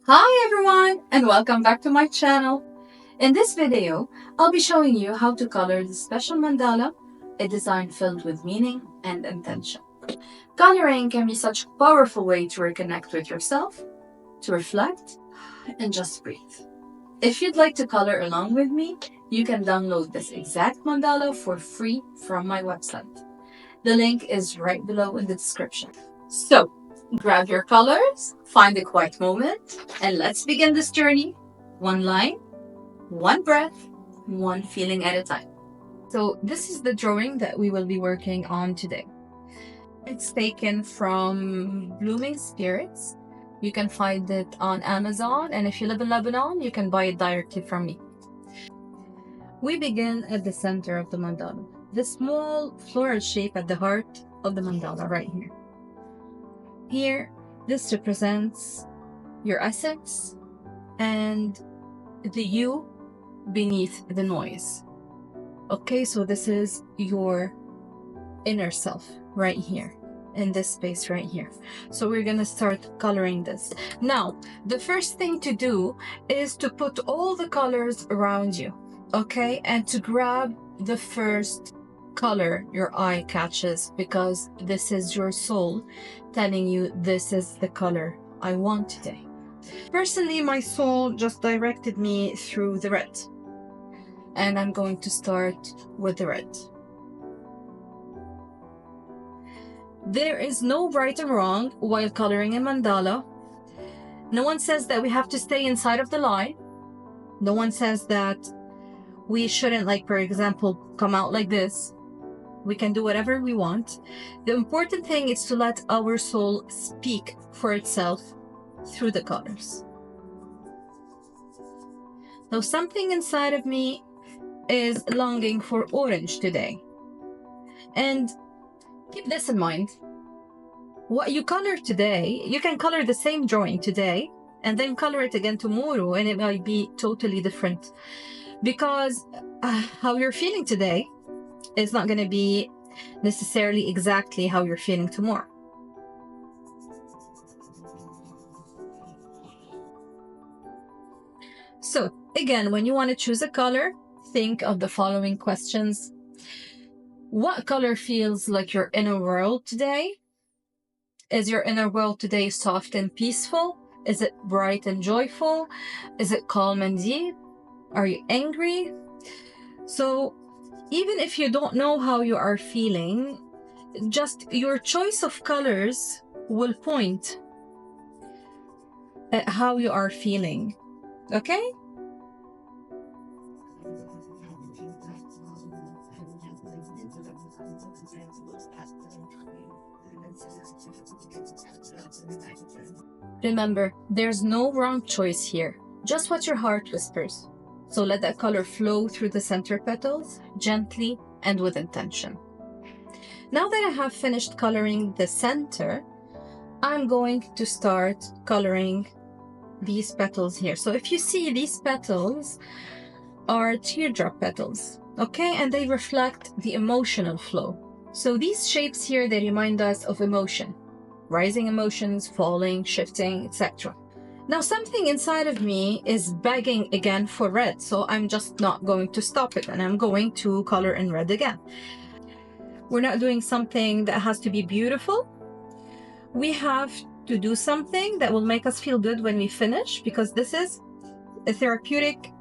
Hi everyone, and welcome back to my channel. In this video, I'll be showing you how to color the special mandala, a design filled with meaning and intention. Coloring can be such a powerful way to reconnect with yourself, to reflect, and just breathe. If you'd like to color along with me, you can download this exact mandala for free from my website. The link is right below in the description. So, grab your colors, find a quiet moment, and let's begin this journey. One line, one breath, one feeling at a time. So, this is the drawing that we will be working on today. It's taken from Blooming Spirits. You can find it on Amazon, and if you live in Lebanon, you can buy it directly from me. We begin at the center of the mandala, the small floral shape at the heart of the mandala right here. Here, this represents your essence and the you beneath the noise. Okay, so this is your inner self right here, in this space right here. So we're gonna start coloring this. Now, the first thing to do is to put all the colors around you, okay? And to grab the first color your eye catches, because this is your soul telling you this is the color I want today. Personally, my soul just directed me through the red, and I'm going to start with the red. There is no right and wrong while coloring a mandala. No one says that we have to stay inside of the line. No one says that we shouldn't, like, for example, come out like this. We can do whatever we want. The important thing is to let our soul speak for itself through the colors. Now, something inside of me is longing for orange today. And keep this in mind. What you color today, you can color the same drawing today and then color it again tomorrow, and it might be totally different. Because how you're feeling today is not going to be necessarily exactly how you're feeling tomorrow. So again, when you want to choose a color, think of the following questions. What color feels like your inner world today? Is your inner world today soft and peaceful? Is it bright and joyful? Is it calm and deep? Are you angry? So even if you don't know how you are feeling, just your choice of colors will point at how you are feeling. Okay? Remember, there's no wrong choice here, just what your heart whispers. So let that color flow through the center petals, gently and with intention. Now that I have finished coloring the center, I'm going to start coloring these petals here. So if you see, these petals are teardrop petals, okay? And they reflect the emotional flow. So these shapes here, they remind us of emotion, rising emotions, falling, shifting, etc. Now something inside of me is begging again for red, so I'm just not going to stop it, and I'm going to color in red again. We're not doing something that has to be beautiful. We have to do something that will make us feel good when we finish, because this is a therapeutic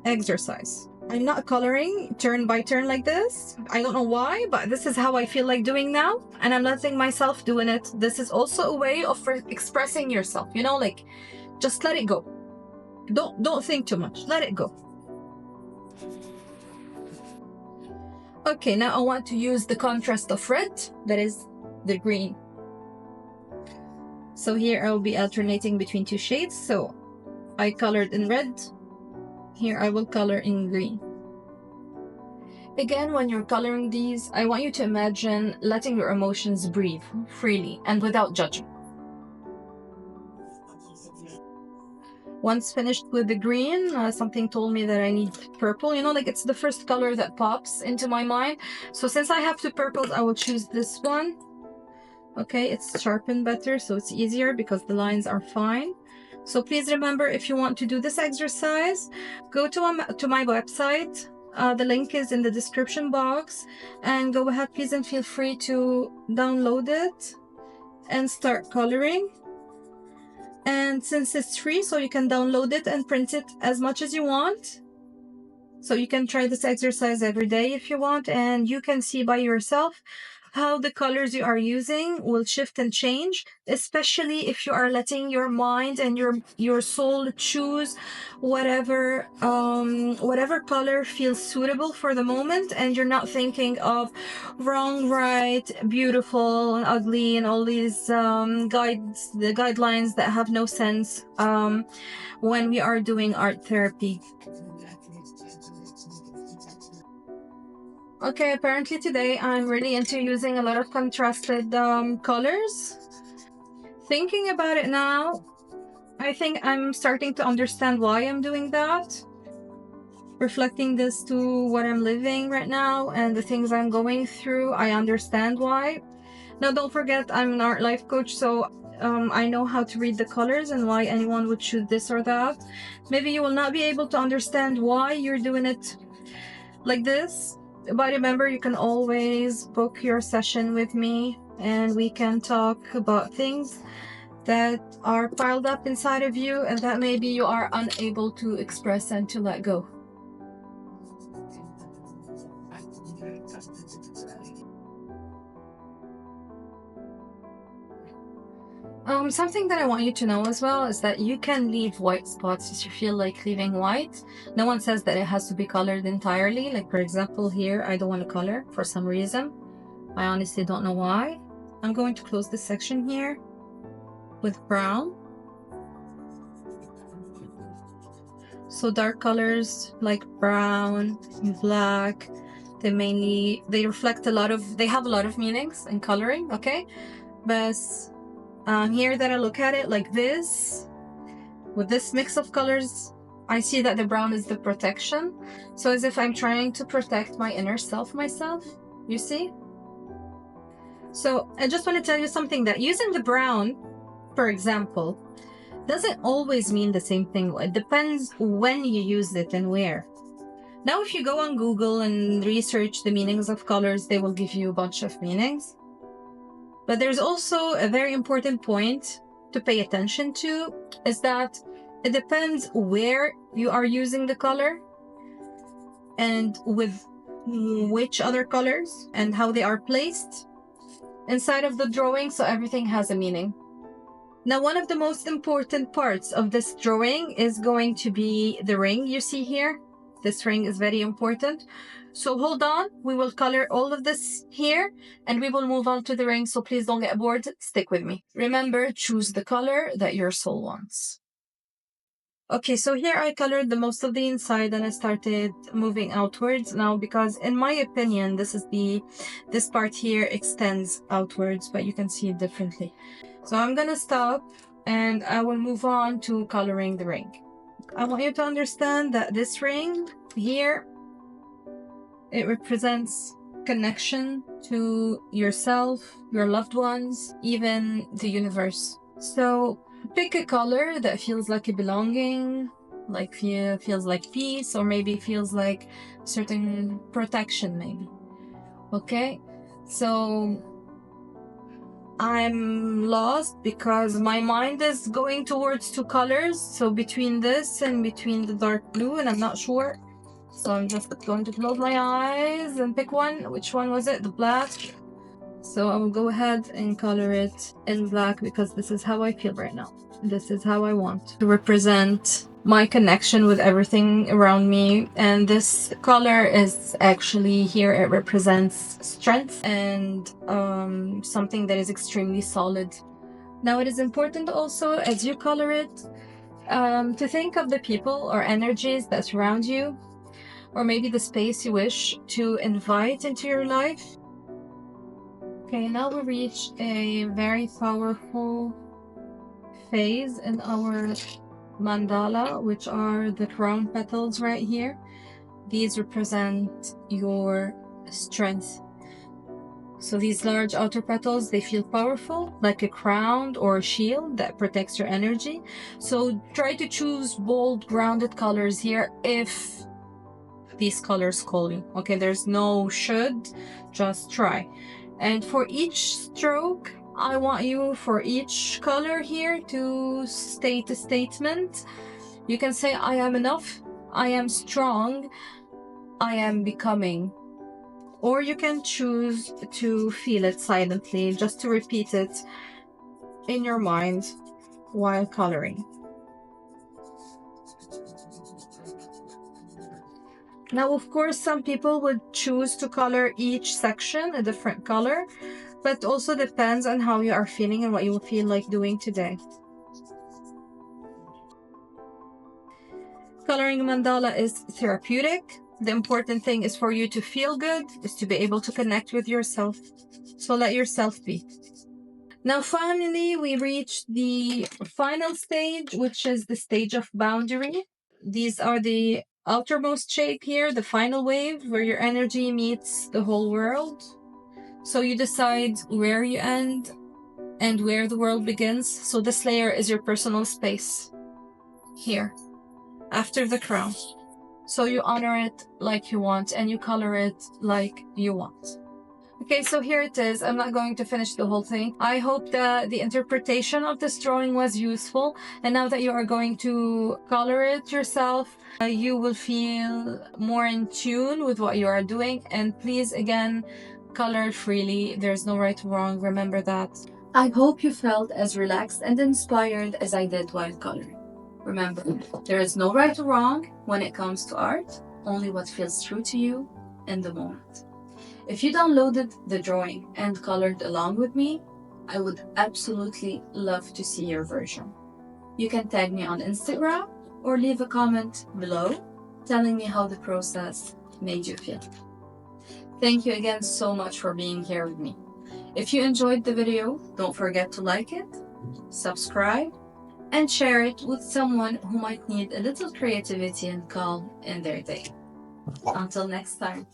exercise. I'm not coloring turn by turn like this. I don't know why, but this is how I feel like doing now, and I'm letting myself doing it. This is also a way of expressing yourself, you know, like, just let it go. Don't think too much. Let it go. Okay, now I want to use the contrast of red, that is the green. So here I will be alternating between two shades. So I colored in red. Here I will color in green. Again, when you're coloring these, I want you to imagine letting your emotions breathe freely and without judgment. Once finished with the green, something told me that I need purple. You know, like it's the first color that pops into my mind. So since I have two purples, I will choose this one. Okay, it's sharpened better, so it's easier because the lines are fine. So please remember, if you want to do this exercise, go to my website. The link is in the description box, and go ahead, please, and feel free to download it and start coloring. And since it's free, so you can download it and print it as much as you want. So you can try this exercise every day if you want, and you can see by yourself how the colors you are using will shift and change, especially if you are letting your mind and your soul choose whatever color feels suitable for the moment, and you're not thinking of wrong, right, beautiful, and ugly, and all these guidelines that have no sense when we are doing art therapy. Okay, apparently today I'm really into using a lot of contrasted colors. Thinking about it now, I think I'm starting to understand why I'm doing that. Reflecting this to what I'm living right now and the things I'm going through, I understand why. Now, don't forget, I'm an art life coach, so I know how to read the colors and why anyone would choose this or that. Maybe you will not be able to understand why you're doing it like this, but remember, you can always book your session with me and we can talk about things that are piled up inside of you and that maybe you are unable to express and to let go. Something that I want you to know as well is that you can leave white spots if you feel like leaving white. No one says that it has to be colored entirely. Like, for example, here, I don't want to color for some reason. I honestly don't know why. I'm going to close this section here with brown. So dark colors like brown, black, they reflect they have a lot of meanings in coloring, okay? But here that I look at it like this, with this mix of colors, I see that the brown is the protection. So as if I'm trying to protect my inner self myself, you see? So I just want to tell you something, that using the brown, for example, doesn't always mean the same thing. It depends when you use it and where. Now, if you go on Google and research the meanings of colors, they will give you a bunch of meanings. But there's also a very important point to pay attention to, is that it depends where you are using the color and with which other colors and how they are placed inside of the drawing, so everything has a meaning. Now, one of the most important parts of this drawing is going to be the ring you see here. This ring is very important. So hold on, we will color all of this here and we will move on to the ring. So please don't get bored, stick with me. Remember, choose the color that your soul wants. Okay, so here I colored the most of the inside and I started moving outwards now, because in my opinion, this part here extends outwards, but you can see it differently. So I'm gonna stop and I will move on to coloring the ring. I want you to understand that this ring here, it represents connection to yourself, your loved ones, even the universe. So pick a color that feels like a belonging, like feels like peace, or maybe feels like certain protection, maybe. Okay, so I'm lost because my mind is going towards two colors, so between this and between the dark blue, and I'm not sure. So I'm just going to close my eyes and pick one. Which one was it? The black. So I will go ahead and color it in black because this is how I feel right now. This is how I want to represent my connection with everything around me. And this color is actually here, it represents strength and something that is extremely solid. Now, it is important also, as you color it, to think of the people or energies that surround you, or maybe the space you wish to invite into your life. Okay, now we reach a very powerful phase in our mandala, which are the crown petals right here. These represent your strength. So these large outer petals, they feel powerful, like a crown or a shield that protects your energy. So try to choose bold, grounded colors here if these colors call you. Okay, there's no should, just try. And for each stroke, I want you, for each color here, to state a statement. You can say, I am enough, I am strong, I am becoming. Or you can choose to feel it silently, just to repeat it in your mind while coloring. Now, of course, some people would choose to color each section a different color, but also depends on how you are feeling and what you will feel like doing today. Coloring a mandala is therapeutic. The important thing is for you to feel good, is to be able to connect with yourself. So let yourself be. Now, finally, we reached the final stage, which is the stage of boundary. These are the outermost shape here, the final wave, where your energy meets the whole world. So you decide where you end and where the world begins. So this layer is your personal space here, after the crown. So you honor it like you want and you color it like you want. Okay, so here it is. I'm not going to finish the whole thing. I hope that the interpretation of this drawing was useful. And now that you are going to color it yourself, you will feel more in tune with what you are doing. And please, again, color freely. There's no right or wrong. Remember that. I hope you felt as relaxed and inspired as I did while coloring. Remember, there is no right or wrong when it comes to art, only what feels true to you in the moment. If you downloaded the drawing and colored along with me, I would absolutely love to see your version. You can tag me on Instagram or leave a comment below telling me how the process made you feel. Thank you again so much for being here with me. If you enjoyed the video, don't forget to like it, subscribe, and share it with someone who might need a little creativity and calm in their day. Until next time.